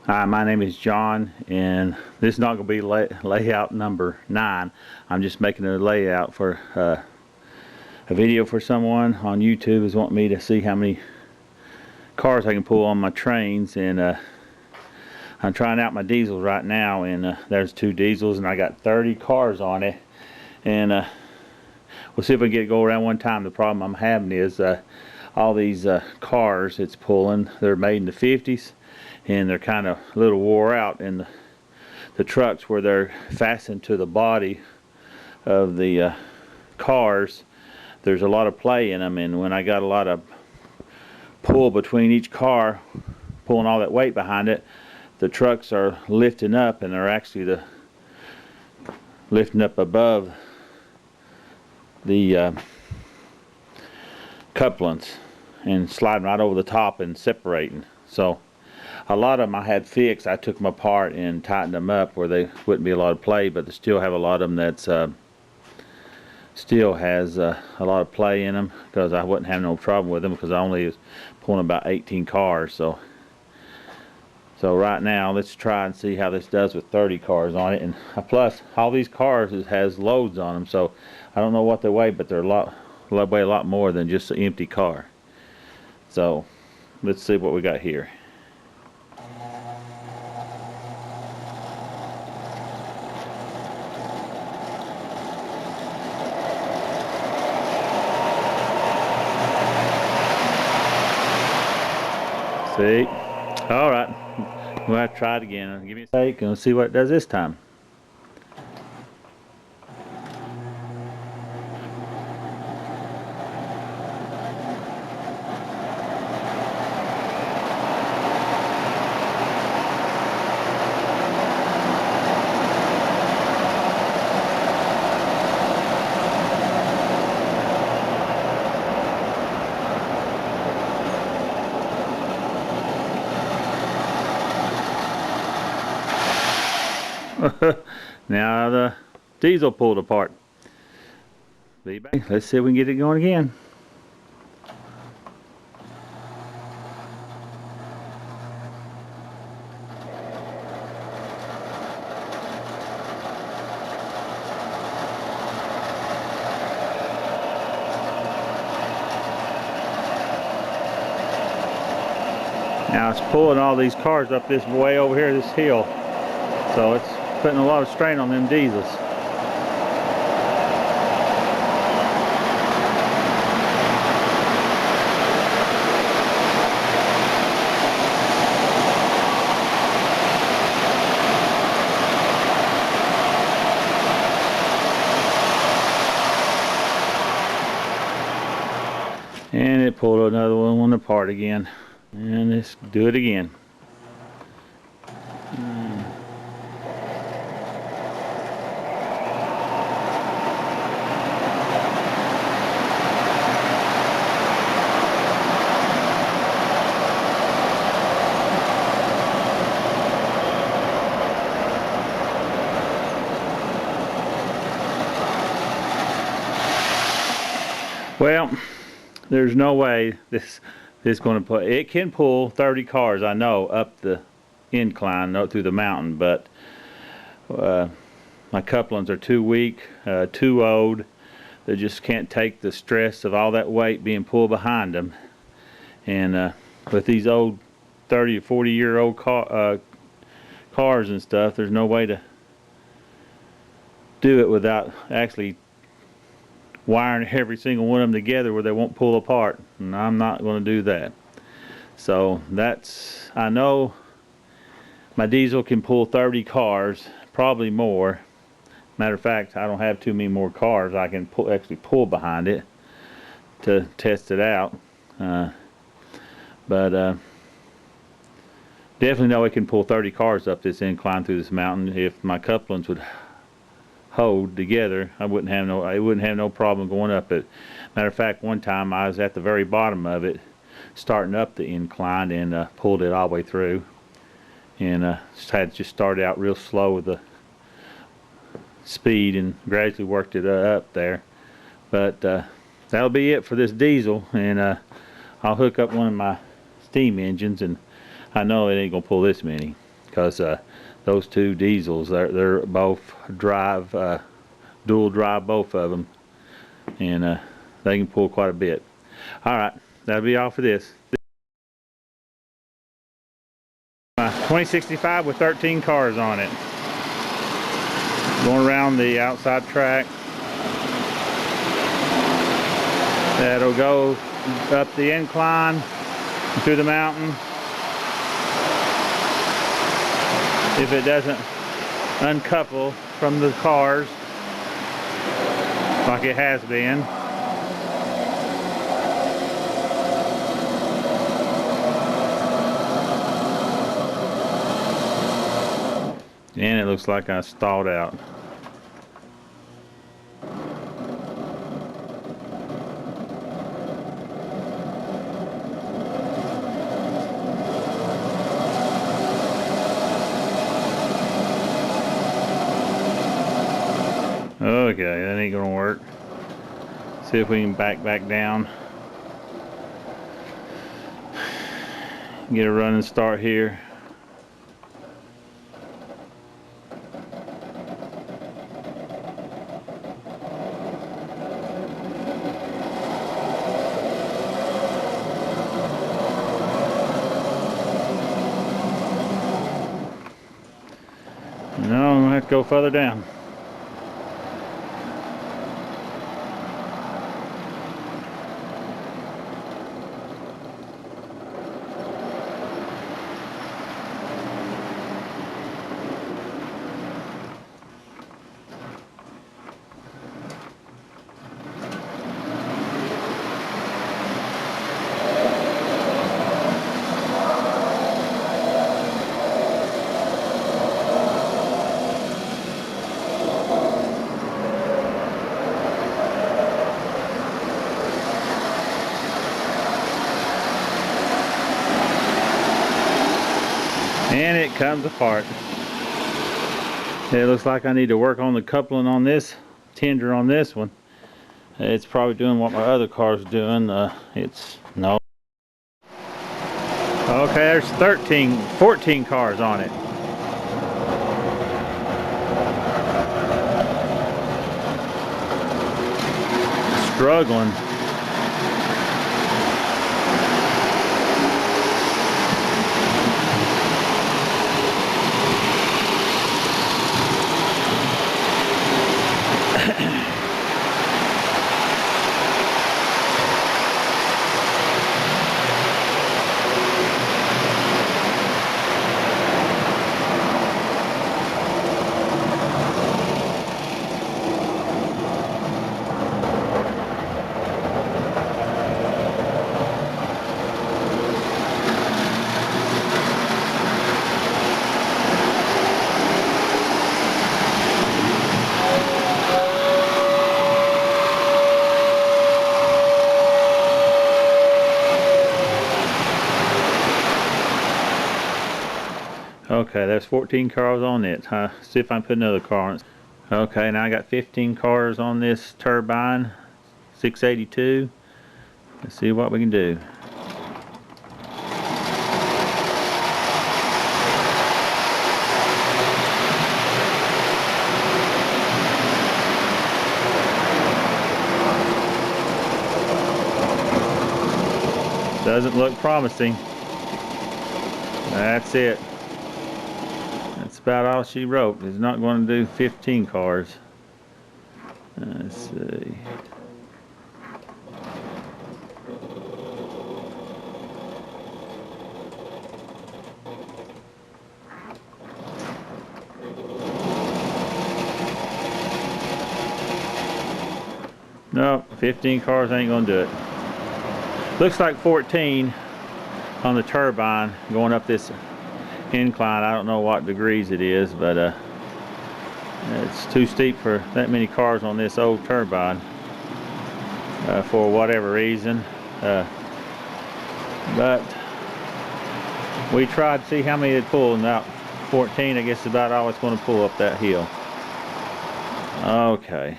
Hi, my name is John, and this is not going to be layout number 9. I'm just making a layout for a video for someone on YouTube is wanting me to see how many cars I can pull on my trains, and I'm trying out my diesels right now, and there's 2 diesels, and I got 30 cars on it, and we'll see if we can get it go around one time. The problem I'm having is all these cars it's pulling, they're made in the 50s. And they're kind of a little wore out, and the trucks where they're fastened to the body of the cars, there's a lot of play in them, and when I got a lot of pull between each car, pulling all that weight behind it, the trucks are lifting up, and they're actually lifting up above the couplings and sliding right over the top and separating. So a lot of them I had fixed. I took them apart and tightened them up where they wouldn't be a lot of play, but they still have a lot of them that's still has a lot of play in them, because I wouldn't have no problem with them because I only was pulling about 18 cars. So right now let's try and see how this does with 30 cars on it. And plus all these cars has loads on them, so I don't know what they weigh, but they're weigh a lot more than just an empty car. So let's see what we got here. See? Alright. We'll have to try it again. Give me a sec and we'll see what it does this time. Now the diesel pulled apart. Be back. Let's see if we can get it going again. Now it's pulling all these cars up this way over here, this hill. So it's putting a lot of strain on them diesels. And it pulled another one apart again. And let's do it again. Well, there's no way this going to put. It can pull 30 cars, I know, up the incline, through the mountain, but my couplings are too weak, too old. They just can't take the stress of all that weight being pulled behind them. And with these old 30 or 40-year-old cars and stuff, there's no way to do it without actually wiring every single one of them together where they won't pull apart, and I'm not going to do that. So that's, I know my diesel can pull 30 cars, probably more. Matter of fact, I don't have too many more cars I can actually pull behind it to test it out, but definitely know it can pull 30 cars up this incline through this mountain. If my couplings would hold together, it wouldn't have no problem going up it. Matter of fact, one time I was at the very bottom of it, starting up the incline, and pulled it all the way through, and just started out real slow with the speed and gradually worked it up there. But that'll be it for this diesel, and I'll hook up one of my steam engines, and I know it ain't gonna pull this many. because those two diesels, they're both drive, dual drive, both of them, and they can pull quite a bit. All right, that'll be all for this. 2065 with 13 cars on it, going around the outside track. That'll go up the incline through the mountain. If it doesn't uncouple from the cars like it has been. And it looks like I stalled out. Okay, that ain't gonna work. See if we can back down. Get a running start here. No, I'm gonna have to go further down. And it comes apart. It looks like I need to work on the coupling on this tender on this one. It's probably doing what my other car's doing. It's no. Okay, there's 14 cars on it. Struggling. Okay, there's 14 cars on it. See if I can put another car on it. Okay, now I got 15 cars on this turbine, 682. Let's see what we can do. Doesn't look promising. That's it. That's about all she wrote. It's not going to do 15 cars. Let's see. Nope, 15 cars ain't going to do it. Looks like 14 on the turbine going up this incline. I don't know what degrees it is, but it's too steep for that many cars on this old turbine for whatever reason. But we tried to see how many it pulled, and about 14 I guess is about all it's going to pull up that hill. Okay.